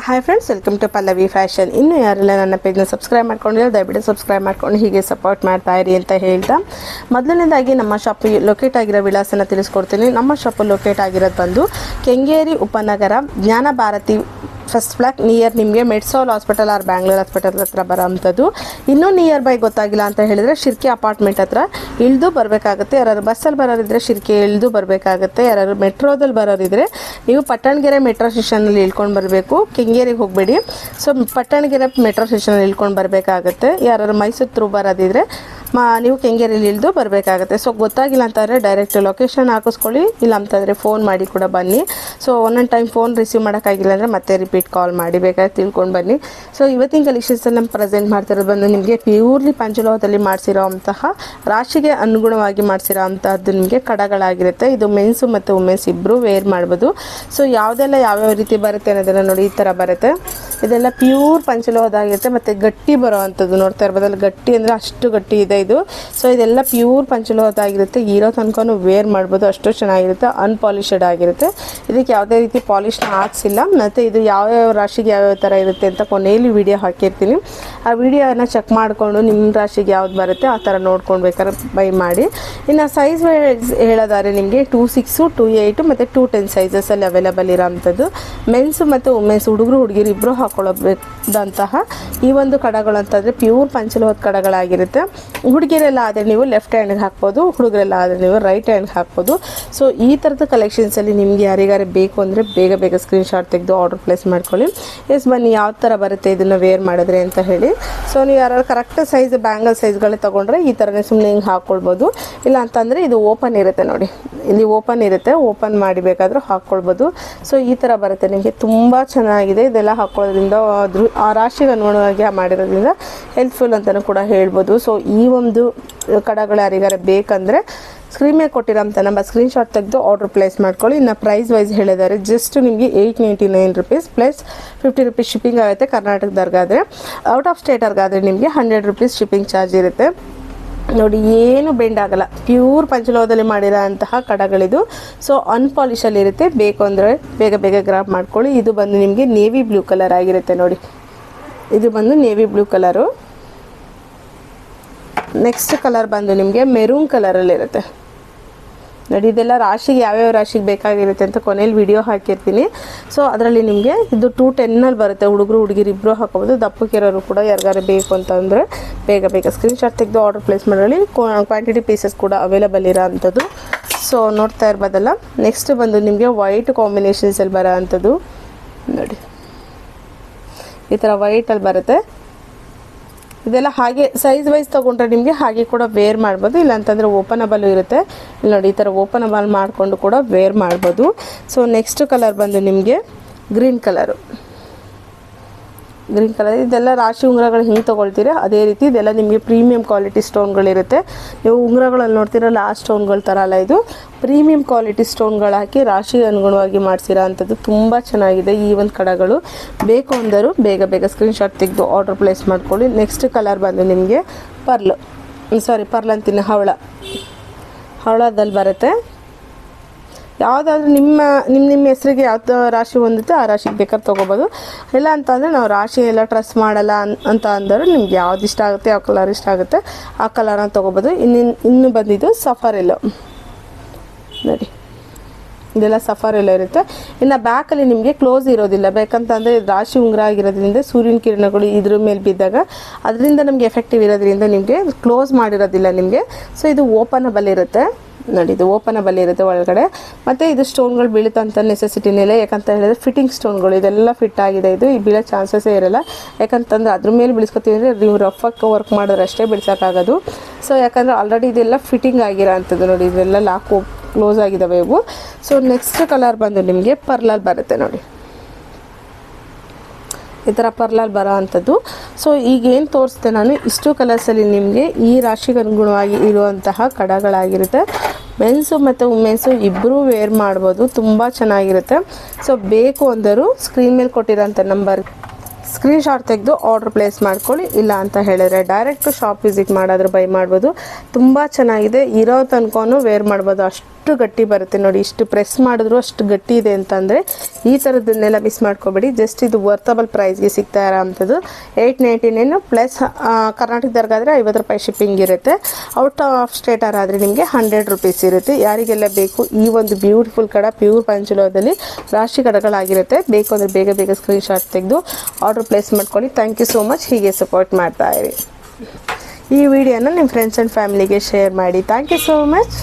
Hi friends, welcome to Pallavi fashion. ಇನ್ನೂ ಯಾರೆಲ್ಲ ನನ್ನ ಪೇಜ್ನ ಸಬ್ಸ್ಕ್ರೈಬ್ ಮಾಡ್ಕೊಂಡಿರೋ ದಯವಿಟ್ಟು ಸಬ್ಸ್ಕ್ರೈಬ್ ಮಾಡ್ಕೊಂಡು ಹೀಗೆ ಸಪೋರ್ಟ್ ಮಾಡ್ತಾ ಇರಿ ಅಂತ ಹೇಳ್ತಾ, ಮೊದಲನೇದಾಗಿ ನಮ್ಮ ಶಾಪ್ ಲೊಕೇಟ್ ಆಗಿರೋ ವಿಳಾಸನ ತಿಳಿಸ್ಕೊಡ್ತೀನಿ. ನಮ್ಮ ಶಾಪ್ ಲೊಕೇಟ್ ಆಗಿರೋದು ಬಂದು ಕೆಂಗೇರಿ ಉಪನಗರ ಜ್ಞಾನ ಭಾರತಿ ಫಸ್ಟ್ ಬ್ಲಾಕ್ ನಿಯರ್ ನಿಮಗೆ ಮೆಡ್ಸೋಲ್ ಹಾಸ್ಪಿಟಲ್ ಆರ್ ಬ್ಯಾಂಗ್ಳೂರ್ ಹಾಸ್ಪಿಟಲ್ ಹತ್ರ ಬರೋವಂಥದ್ದು. ಇನ್ನೂ ನಿಯರ್ ಬೈ ಗೊತ್ತಾಗಿಲ್ಲ ಅಂತ ಹೇಳಿದರೆ ಶಿರ್ಕೆ ಅಪಾರ್ಟ್ಮೆಂಟ್ ಹತ್ರ ಇಳಿದು ಬರಬೇಕಾಗುತ್ತೆ. ಯಾರು ಬಸ್ಸಲ್ಲಿ ಬರೋರಿದ್ರೆ ಶಿರ್ಕೆ ಇಳಿದು ಬರಬೇಕಾಗುತ್ತೆ. ಯಾರು ಮೆಟ್ರೋದಲ್ಲಿ ಬರೋರಿದ್ರೆ ನೀವು ಪಟ್ಟಣಗೆರೆ ಮೆಟ್ರೋ ಸ್ಟೇಷನಲ್ಲಿ ಇಳ್ಕೊಂಡು ಬರಬೇಕು, ಕೆಂಗೇರಿಗೆ ಹೋಗಬೇಡಿ. ಸೊ ಪಟ್ಟಣಗೆರೆ ಮೆಟ್ರೋ ಸ್ಟೇಷನಲ್ಲಿ ಇಳ್ಕೊಂಡು ಬರಬೇಕಾಗುತ್ತೆ. ಯಾರು ಮೈಸೂರು ಥ್ರೂ ಬರೋದಿದ್ರೆ ನೀವು ಕೆಂಗೇರಿಯಲ್ಲಿ ಇಳಿದು ಬರಬೇಕಾಗುತ್ತೆ. ಸೊ ಗೊತ್ತಾಗಿಲ್ಲ ಅಂತಂದರೆ ಡೈರೆಕ್ಟ್ ಲೊಕೇಶನ್ ಹಾಕಿಸ್ಕೊಳ್ಳಿ, ಇಲ್ಲ ಅಂತಂದರೆ ಫೋನ್ ಮಾಡಿ ಕೂಡ ಬನ್ನಿ. ಸೊ ಒಂದೊಂದು ಟೈಮ್ ಫೋನ್ ರಿಸೀವ್ ಮಾಡೋಕ್ಕಾಗಿಲ್ಲ ಅಂದರೆ ಮತ್ತೆ ರಿಪೀಟ್ ಕಾಲ್ ಮಾಡಿ ಬೇಕಾದ್ರೆ ತಿಳ್ಕೊಂಡು ಬನ್ನಿ. ಸೊ ಇವತ್ತಿನ ಕಲೆಕ್ಷನ್ಸಲ್ಲಿ ನಮ್ಮ ಪ್ರೆಸೆಂಟ್ ಮಾಡ್ತಿರೋದು ಬಂದು ನಿಮಗೆ ಪ್ಯೂರ್ಲಿ ಪಂಚಲೋಹದಲ್ಲಿ ಮಾಡಿಸಿರೋ ಅಂತಹ ರಾಶಿಗೆ ಅನುಗುಣವಾಗಿ ಮಾಡಿಸಿರೋ ಅಂಥದ್ದು ನಿಮಗೆ ಕಡಗಳಾಗಿರುತ್ತೆ. ಇದು ಮೆನ್ಸು ಮತ್ತು ವುಮೆನ್ಸ್ ಇಬ್ಬರು ವೇರ್ ಮಾಡ್ಬೋದು. ಸೊ ಯಾವುದೆಲ್ಲ ಯಾವ್ಯಾವ ರೀತಿ ಬರುತ್ತೆ ಅನ್ನೋದನ್ನು ನೋಡಿ, ಈ ಥರ ಬರುತ್ತೆ. ಇದೆಲ್ಲ ಪ್ಯೂರ್ ಪಂಚಲೋಹದಾಗಿರುತ್ತೆ ಮತ್ತು ಗಟ್ಟಿ ಬರೋ ಅಂಥದ್ದು ನೋಡ್ತಾ ಇರ್ಬೋದಲ್ಲ, ಗಟ್ಟಿ ಅಂದರೆ ಅಷ್ಟು ಗಟ್ಟಿ ಇದೆ ಇದು. ಸೊ ಇದೆಲ್ಲ ಪ್ಯೂರ್ ಪಂಚಲೋಹದಾಗಿರುತ್ತೆ. ಇರೋ ತನಕ ವೇರ್ ಮಾಡ್ಬೋದು, ಅಷ್ಟು ಚೆನ್ನಾಗಿರುತ್ತೆ. ಅನ್ಪಾಲಿಶ್ಡ್ ಆಗಿರುತ್ತೆ. ಇದಕ್ಕೆ ಯಾವುದೇ ರೀತಿ ಪಾಲಿಶ್ನ ಹಾಕ್ಸಿಲ್ಲ. ಮತ್ತು ಇದು ಯಾವ್ಯಾವ ರಾಶಿಗೆ ಯಾವ್ಯಾವ ಥರ ಇರುತ್ತೆ ಅಂತ ಕೊನೆಯಲ್ಲಿ ವಿಡಿಯೋ ಹಾಕಿರ್ತೀನಿ. ಆ ವಿಡಿಯೋನ ಚೆಕ್ ಮಾಡಿಕೊಂಡು ನಿಮ್ಮ ರಾಶಿಗೆ ಯಾವ್ದು ಬರುತ್ತೆ ಆ ಥರ ನೋಡ್ಕೊಂಡು ಬೇಕಾದ್ರೆ ಬೈ ಮಾಡಿ. ಇನ್ನು ಸೈಜ್ ಹೇಳೋದಾದ್ರೆ ನಿಮಗೆ 2-6, 2-8 ಮತ್ತು 2-10 ಸೈಜಸಲ್ಲಿ ಅವೈಲೇಬಲ್ ಇರೋವಂಥದ್ದು. ಮೆನ್ಸು ಮತ್ತು ವುಮೆನ್ಸ್ ಹುಡುಗರು ಹುಡುಗಿರು ಇಬ್ಬರು ಹಾಕೊಳ್ಳೋದಂತಹ ಈ ಒಂದು ಕಡಗಳು ಅಂತಂದರೆ ಪ್ಯೂರ್ ಪಂಚಲೋಹದ ಕಡಗಳಾಗಿರುತ್ತೆ. ಹುಡುಗಿರೆಲ್ಲ ಆದರೆ ನೀವು ಲೆಫ್ಟ್ ಹ್ಯಾಂಡ್ಗೆ ಹಾಕ್ಬೋದು, ಹುಡುಗರೆಲ್ಲ ಆದರೆ ನೀವು ರೈಟ್ ಹ್ಯಾಂಡ್ಗೆ ಹಾಕ್ಬೋದು. ಸೊ ಈ ಥರದ ಕಲೆಕ್ಷನ್ಸಲ್ಲಿ ನಿಮಗೆ ಯಾರಿಗಾರು ಬೇಕು ಅಂದರೆ ಬೇಗ ಬೇಗ ಸ್ಕ್ರೀನ್ಶಾಟ್ ತೆಗೆದು ಆರ್ಡರ್ ಪ್ಲೇಸ್ ಮಾಡ್ಕೊಳ್ಳಿ. ಎಸ್ ಬನ್ನಿ, ಯಾವ ಥರ ಬರುತ್ತೆ ಇದನ್ನು ವೇರ್ ಮಾಡಿದ್ರೆ ಅಂತ ಹೇಳಿ. ಸೊ ನೀವು ಯಾರು ಕರೆಕ್ಟ್ ಸೈಜ್ ಬ್ಯಾಂಗಲ್ ಸೈಜ್ಗಳೇ ತೊಗೊಂಡ್ರೆ ಈ ಥರನೇ ಸುಮ್ಮನೆ ಹಿಂಗೆ ಹಾಕ್ಕೊಳ್ಬೋದು. ಇಲ್ಲ ಅಂತಂದರೆ ಇದು ಓಪನ್ ಇರುತ್ತೆ ನೋಡಿ, ಇಲ್ಲಿ ಓಪನ್ ಇರುತ್ತೆ, ಓಪನ್ ಮಾಡಿ ಬೇಕಾದರೂ ಹಾಕ್ಕೊಳ್ಬೋದು. ಸೊ ಈ ಥರ ಬರುತ್ತೆ ನಿಮಗೆ, ತುಂಬ ಚೆನ್ನಾಗಿದೆ. ಇದೆಲ್ಲ ಹಾಕ್ಕೊಳ್ಳೋದ್ರಿಂದ ಆ ರಾಶಿಗೆ ಅನುಗುಣವಾಗಿ ಮಾಡಿರೋದ್ರಿಂದ ಹೆಲ್ಪ್ಫುಲ್ ಅಂತಲೂ ಕೂಡ ಹೇಳ್ಬೋದು. ಸೊ ಈ ಒಂದು ಕಡಗಳು ಯಾರಿಗಾರ ಬೇಕಂದರೆ ಸ್ಕ್ರೀನ್ ಮೇಲೆ ಕೊಟ್ಟಿರೋಂಥ ನಮ್ಮ ಸ್ಕ್ರೀನ್ಶಾಟ್ ತೆಗೆದು ಆರ್ಡರ್ ಪ್ಲೇಸ್ ಮಾಡ್ಕೊಳ್ಳಿ. ಇನ್ನು ಪ್ರೈಸ್ ವೈಸ್ ಹೇಳಿದ್ದಾರೆ ಜಸ್ಟ್ ನಿಮಗೆ 899 rupees ಪ್ಲಸ್ 50 rupees ಶಿಪ್ಪಿಂಗ್ ಆಗುತ್ತೆ. ಕರ್ನಾಟಕದವ್ರಿಗಾದರೆ, ಔಟ್ ಆಫ್ ಸ್ಟೇಟರ್ಗಾದರೆ ನಿಮಗೆ 100 rupees ಶಿಪ್ಪಿಂಗ್ ಚಾರ್ಜ್ ಇರುತ್ತೆ. ನೋಡಿ, ಏನು ಬೆಂಡ್ ಆಗಲ್ಲ, ಪ್ಯೂರ್ ಪಂಚಲೋಹದಲ್ಲಿ ಮಾಡಿರೋ ಅಂತಹ ಕಡಗಳಿದು. ಸೊ ಅನ್ಪಾಲಿಶಲ್ಲಿ ಇರುತ್ತೆ. ಬೇಕು ಅಂದರೆ ಬೇಗ ಬೇಗ ಗ್ರಾಪ್ ಮಾಡ್ಕೊಳ್ಳಿ. ಇದು ಬಂದು ನಿಮಗೆ ನೇವಿ ಬ್ಲೂ ಕಲರ್ ಆಗಿರುತ್ತೆ ನೋಡಿ, ಇದು ಬಂದು navy blue colour. Next colour ಬಂದು ನಿಮಗೆ ಮೆರೂನ್ ಕಲರಲ್ಲಿರುತ್ತೆ ನೋಡಿ. ಇದೆಲ್ಲ ರಾಶಿಗೆ ಯಾವ್ಯಾವ ರಾಶಿಗೆ ಬೇಕಾಗಿರುತ್ತೆ ಅಂತ ಕೊನೆಯಲ್ಲಿ ವಿಡಿಯೋ ಹಾಕಿರ್ತೀನಿ. ಸೊ ಅದರಲ್ಲಿ ನಿಮಗೆ ಇದು 210 ಬರುತ್ತೆ. ಹುಡುಗರು ಹುಡುಗಿರು ಇಬ್ಬರು ಹಾಕೋಬೋದು. ದಪ್ಪಕ್ಕಿರೋರು ಕೂಡ ಯಾರಿಗಾರು ಬೇಕು ಅಂತಂದರೆ ಬೇಗ ಬೇಗ ಸ್ಕ್ರೀನ್ಶಾಟ್ ತೆಗೆದು ಆರ್ಡರ್ ಪ್ಲೇಸ್ ಮಾಡಲಿ. ಕ್ವಾಂಟಿಟಿ ಪೀಸಸ್ ಕೂಡ ಅವೈಲೇಬಲ್ ಇರೋ ಅಂಥದ್ದು. ಸೊ ನೋಡ್ತಾ ಇರ್ಬೋದಲ್ಲ, ನೆಕ್ಸ್ಟ್ ಬಂದು ನಿಮಗೆ ವೈಟ್ ಕಾಂಬಿನೇಷನ್ಸಲ್ಲಿ ಬರೋ ಅಂಥದ್ದು ನೋಡಿ, ಈ ಥರ ವೈಟಲ್ಲಿ ಬರುತ್ತೆ. ಇದೆಲ್ಲ ಹಾಗೆ ಸೈಜ್ ವೈಸ್ ತೊಗೊಂಡ್ರೆ ನಿಮಗೆ ಹಾಗೆ ಕೂಡ ವೇರ್ ಮಾಡ್ಬೋದು. ಇಲ್ಲ ಅಂತಂದರೆ ಓಪನಬಲ್ ಇರುತ್ತೆ. ಇಲ್ಲಿ ನೋಡಿ, ಈ ಥರ ಓಪನಬಲ್ ಮಾಡಿಕೊಂಡು ಕೂಡ ವೇರ್ ಮಾಡ್ಬೋದು. ಸೊ ನೆಕ್ಸ್ಟ್ ಕಲರ್ ಬಂದು ನಿಮಗೆ ಗ್ರೀನ್ ಕಲರ್. ಇದೆಲ್ಲ ರಾಶಿ ಉಂಗುರಗಳು ಹಿಂಗೆ ತೊಗೊಳ್ತೀರಾ ಅದೇ ರೀತಿ ಇದೆಲ್ಲ ನಿಮಗೆ ಪ್ರೀಮಿಯಂ ಕ್ವಾಲಿಟಿ ಸ್ಟೋನ್ಗಳಿರುತ್ತೆ. ನೀವು ಉಂಗುರಗಳಲ್ಲಿ ನೋಡ್ತೀರಲ್ಲ ಆ ಸ್ಟೋನ್ಗಳ ಥರ ಅಲ್ಲ, ಇದು ಪ್ರೀಮಿಯಂ ಕ್ವಾಲಿಟಿ ಸ್ಟೋನ್ಗಳು ಹಾಕಿ ರಾಶಿಗೆ ಅನುಗುಣವಾಗಿ ಮಾಡಿಸಿರೋ ಅಂಥದ್ದು. ತುಂಬ ಚೆನ್ನಾಗಿದೆ ಈ ಒಂದು ಕಡಗಳು. ಬೇಕು ಅಂದರು ಬೇಗ ಬೇಗ ಸ್ಕ್ರೀನ್ಶಾಟ್ ತೆಗೆದು ಆರ್ಡರ್ ಪ್ಲೇಸ್ ಮಾಡ್ಕೊಳ್ಳಿ. ನೆಕ್ಸ್ಟ್ ಕಲರ್ ಬಂದು ನಿಮಗೆ ಪರ್ಲ್ ಅಂತೀನಿ, ಹವಳದಲ್ಲಿ ಬರುತ್ತೆ. ಯಾವುದಾದ್ರೂ ನಿಮ್ಮ ಹೆಸರಿಗೆ ಯಾವ್ದು ರಾಶಿ ಹೊಂದುತ್ತೆ ಆ ರಾಶಿಗೆ ಬೇಕಾದ್ರೆ ತೊಗೋಬೋದು. ಇಲ್ಲ ಅಂತಂದರೆ ನಾವು ರಾಶಿ ಎಲ್ಲ ಟ್ರಸ್ಟ್ ಮಾಡಲ್ಲ ಅಂತ ಅಂದರು ನಿಮ್ಗೆ ಯಾವ್ದು ಇಷ್ಟ ಆಗುತ್ತೆ, ಯಾವ ಕಲರ್ ಇಷ್ಟ ಆಗುತ್ತೆ ಆ ಕಲರ್ನ ತೊಗೋಬೋದು. ಇನ್ನು ಬಂದಿದ್ದು ಸಫರ್ ಎಲ್ಲೋ ನೋಡಿ, ಇದೆಲ್ಲ ಸಫರ್ ಎಲ್ಲ ಇರುತ್ತೆ. ಇನ್ನು ಬ್ಯಾಕಲ್ಲಿ ನಿಮಗೆ ಕ್ಲೋಸ್ ಇರೋದಿಲ್ಲ. ಬೇಕಂತಂದರೆ ರಾಶಿ ಉಂಗುರ ಆಗಿರೋದ್ರಿಂದ ಸೂರ್ಯನ ಕಿರಣಗಳು ಇದ್ರ ಮೇಲೆ ಬಿದ್ದಾಗ ಅದರಿಂದ ನಮಗೆ ಎಫೆಕ್ಟಿವ್ ಇರೋದ್ರಿಂದ ನಿಮಗೆ ಕ್ಲೋಸ್ ಮಾಡಿರೋದಿಲ್ಲ ನಿಮಗೆ. ಸೊ ಇದು ಓಪನಬಲ್ ಇರುತ್ತೆ ನೋಡಿ, ಇದು ಓಪನಬಲ್ ಇರುತ್ತೆ ಒಳಗಡೆ. ಮತ್ತು ಇದು ಸ್ಟೋನ್ಗಳು ಬೀಳುತ್ತಂತ ನೆಸೆಸಿಟಿನಿಲ್ಲ. ಯಾಕಂತ ಹೇಳಿದ್ರೆ ಫಿಟ್ಟಿಂಗ್ ಸ್ಟೋನ್ಗಳು ಇದೆಲ್ಲ ಫಿಟ್ ಆಗಿದೆ. ಇದು ಬೀಳೋ ಚಾನ್ಸಸ್ಸೇ ಇರೋಲ್ಲ. ಯಾಕಂತಂದ್ರೆ ಅದ್ರ ಮೇಲೆ ಬಿಡಿಸ್ಕೊತೀವಿ ಅಂದರೆ ನೀವು ರಫಾಗಿ ವರ್ಕ್ ಮಾಡಿದ್ರೆ ಅಷ್ಟೇ ಬಿಡ್ಸೋಕ್ಕಾಗೋದು. ಸೊ ಯಾಕಂದರೆ ಆಲ್ರೆಡಿ ಇದೆಲ್ಲ ಫಿಟ್ಟಿಂಗ್ ಆಗಿರೋ ಅಂಥದ್ದು ನೋಡಿ, ಇದೆಲ್ಲ ಲಾಕ್ ಕ್ಲೋಸ್ ಆಗಿದ್ದಾವೆ ಇವು. ಸೊ ನೆಕ್ಸ್ಟ್ ಕಲರ್ ಬಂದು ನಿಮಗೆ ಪರ್ಲಲ್ಲಿ ಬರುತ್ತೆ ನೋಡಿ, ಈ ಥರ ಪರ್ಲಲ್ಲಿ ಬರೋ ಅಂಥದ್ದು. ಸೊ ಈಗೇನು ತೋರಿಸ್ತೆ ನಾನು ಇಷ್ಟು ಕಲರ್ಸಲ್ಲಿ ನಿಮಗೆ ಈ ರಾಶಿಗೆ ಅನುಗುಣವಾಗಿ ಇರುವಂತಹ ಕಡಗಳಾಗಿರುತ್ತೆ. ಮೆನ್ಸು ಮತ್ತು ವುಮೆನ್ಸು ಇಬ್ಬರೂ ವೇರ್ ಮಾಡ್ಬೋದು, ತುಂಬ ಚೆನ್ನಾಗಿರುತ್ತೆ. ಸೊ ಬೇಕು ಅಂದರು ಸ್ಕ್ರೀನ್ ಮೇಲೆ ಕೊಟ್ಟಿರೋಂಥ ನಂಬರ್ ಸ್ಕ್ರೀನ್ಶಾಟ್ ತೆಗೆದು ಆರ್ಡರ್ ಪ್ಲೇಸ್ ಮಾಡ್ಕೊಳ್ಳಿ. ಇಲ್ಲ ಅಂತ ಹೇಳಿದ್ರೆ ಡೈರೆಕ್ಟು ಶಾಪ್ ವಿಸಿಟ್ ಮಾಡಾದರೂ ಬೈ ಮಾಡ್ಬೋದು. ತುಂಬ ಚೆನ್ನಾಗಿದೆ, ಇರೋ ತನಕ ವೇರ್ ಮಾಡ್ಬೋದು, ಅಷ್ಟು ಅಷ್ಟು ಗಟ್ಟಿ ಬರುತ್ತೆ ನೋಡಿ. ಇಷ್ಟು ಪ್ರೆಸ್ ಮಾಡಿದ್ರು ಅಷ್ಟು ಗಟ್ಟಿ ಇದೆ ಅಂತಂದರೆ ಈ ಥರದನ್ನೆಲ್ಲ ಮಿಸ್ ಮಾಡ್ಕೊಬೇಡಿ. ಜಸ್ಟ್ ಇದು ವರ್ತಬಲ್ ಪ್ರೈಸ್ಗೆ ಸಿಗ್ತಾ ಇರೋಂಥದ್ದು 899 ಪ್ಲಸ್ ಕರ್ನಾಟಕದವ್ರಿಗಾದರೆ 50 ರೂಪಾಯಿ ಶಿಪ್ಪಿಂಗ್ ಇರುತ್ತೆ. ಔಟ್ ಆಫ್ ಸ್ಟೇಟರ್ ಆದರೆ ನಿಮಗೆ 100 ರೂಪೀಸ್ ಇರುತ್ತೆ. ಯಾರಿಗೆಲ್ಲ ಬೇಕು ಈ ಒಂದು ಬ್ಯೂಟಿಫುಲ್ ಕಡ ಪ್ಯೂರ್ ಪಂಚಲೋಹದಲ್ಲಿ ರಾಶಿ ಕಡಗಳಾಗಿರುತ್ತೆ. ಬೇಕು ಅಂದರೆ ಬೇಗ ಬೇಗ ಸ್ಕ್ರೀನ್ಶಾಟ್ ತೆಗೆದು ಆರ್ಡರ್ ಪ್ಲೇಸ್ ಮಾಡ್ಕೊಳ್ಳಿ. Thank you so much. ಹೀಗೆ ಸಪೋರ್ಟ್ ಮಾಡ್ತಾ ಇರಿ. ಈ ವಿಡಿಯೋನ ನಿಮ್ಮ ಫ್ರೆಂಡ್ಸ್ ಆ್ಯಂಡ್ ಫ್ಯಾಮಿಲಿಗೆ ಶೇರ್ ಮಾಡಿ. Thank you so much.